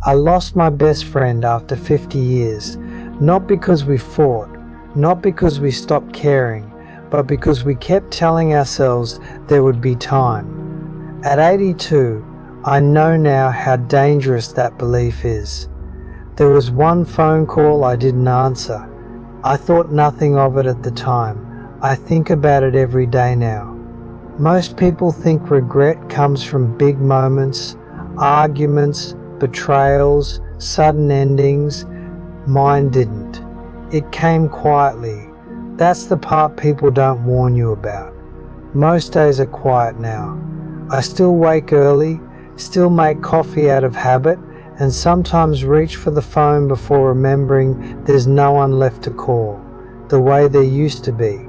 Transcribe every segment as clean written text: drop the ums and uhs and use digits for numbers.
I lost my best friend after 50 years, not because we fought, not because we stopped caring, but because we kept telling ourselves there would be time. At 82, I know now how dangerous that belief is. There was one phone call I didn't answer. I thought nothing of it at the time. I think about it every day now. Most people think regret comes from big moments, arguments, betrayals, sudden endings. Mine didn't. It came quietly. That's the part people don't warn you about. Most days are quiet now. I still wake early, still make coffee out of habit, and sometimes reach for the phone before remembering there's no one left to call, the way there used to be.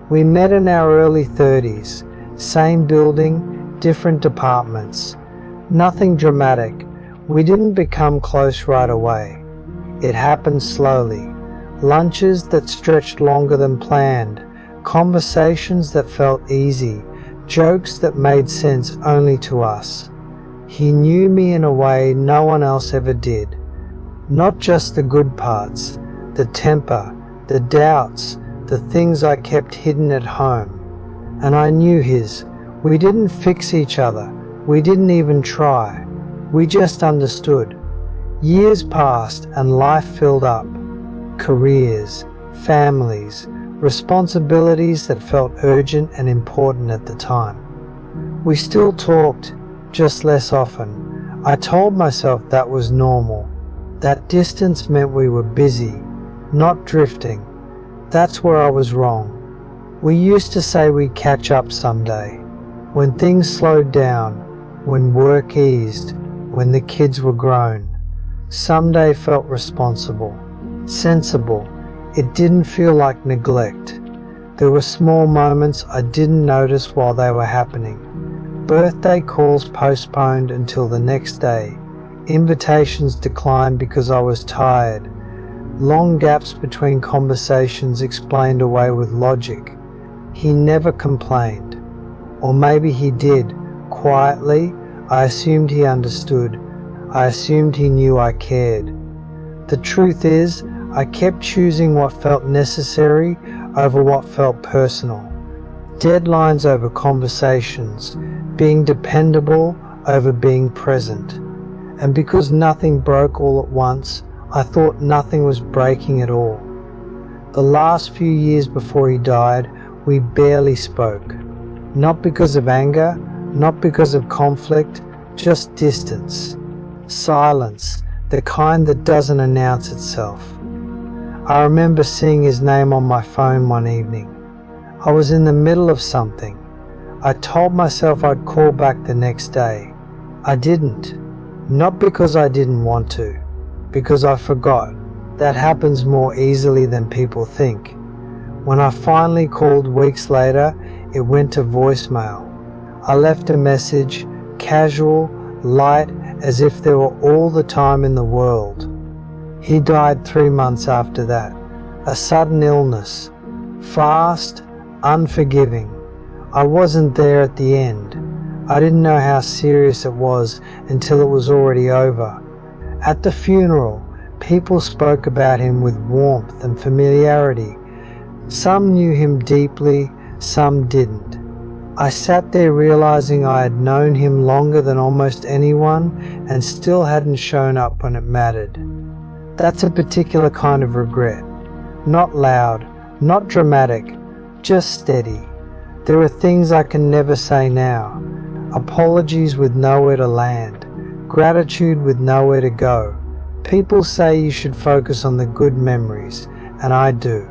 We met in our early 30s, same building, different departments. Nothing dramatic. We didn't become close right away. It happened slowly. Lunches that stretched longer than planned, conversations that felt easy, jokes that made sense only to us. He knew me in a way no one else ever did. Not just the good parts, the temper, the doubts, the things I kept hidden at home. And I knew his. We didn't fix each other. We didn't even try. We just understood. Years passed and life filled up. Careers, families, responsibilities that felt urgent and important at the time. We still talked, just less often. I told myself that was normal. That distance meant we were busy, not drifting. That's where I was wrong. We used to say we'd catch up someday. When things slowed down, when work eased, when the kids were grown. Someday felt responsible, sensible. It didn't feel like neglect. There were small moments I didn't notice while they were happening. Birthday calls postponed until the next day. Invitations declined because I was tired. Long gaps between conversations explained away with logic. He never complained. Or maybe he did, quietly. I assumed he understood. I assumed he knew I cared. The truth is, I kept choosing what felt necessary over what felt personal. Deadlines over conversations, being dependable over being present. And because nothing broke all at once, I thought nothing was breaking at all. The last few years before he died, we barely spoke. Not because of anger, not because of conflict, just distance. Silence, the kind that doesn't announce itself. I remember seeing his name on my phone one evening. I was in the middle of something. I told myself I'd call back the next day. I didn't. Not because I didn't want to, because I forgot. That happens more easily than people think. When I finally called weeks later, it went to voicemail. I left a message, casual, light, as if there were all the time in the world. He died 3 months after that. A sudden illness. Fast, unforgiving. I wasn't there at the end. I didn't know how serious it was until it was already over. At the funeral, people spoke about him with warmth and familiarity. Some knew him deeply, some didn't. I sat there realizing I had known him longer than almost anyone and still hadn't shown up when it mattered. That's a particular kind of regret. Not loud, not dramatic, just steady. There are things I can never say now. Apologies with nowhere to land. Gratitude with nowhere to go. People say you should focus on the good memories, and I do.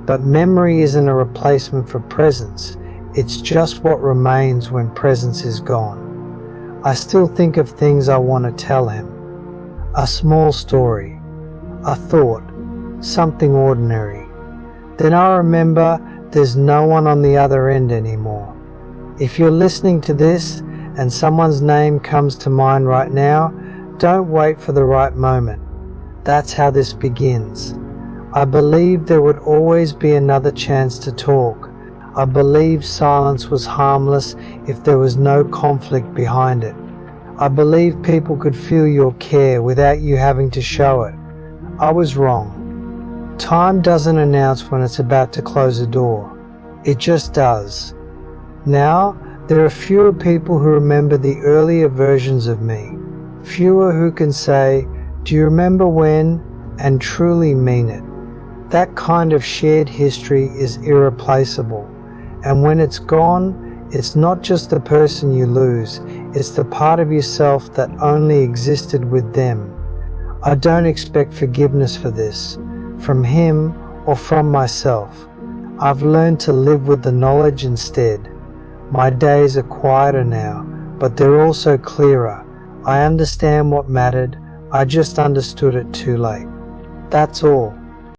But memory isn't a replacement for presence. It's just what remains when presence is gone. I still think of things I want to tell him. A small story. A thought. Something ordinary. Then I remember there's no one on the other end anymore. If you're listening to this and someone's name comes to mind right now, don't wait for the right moment. That's how this begins. I believed there would always be another chance to talk. I believed silence was harmless if there was no conflict behind it. I believed people could feel your care without you having to show it. I was wrong. Time doesn't announce when it's about to close a door. It just does. Now, there are fewer people who remember the earlier versions of me. Fewer who can say, "Do you remember when?" and truly mean it. That kind of shared history is irreplaceable. And when it's gone, it's not just the person you lose, it's the part of yourself that only existed with them. I don't expect forgiveness for this, from him or from myself. I've learned to live with the knowledge instead. My days are quieter now, but they're also clearer. I understand what mattered, I just understood it too late. That's all.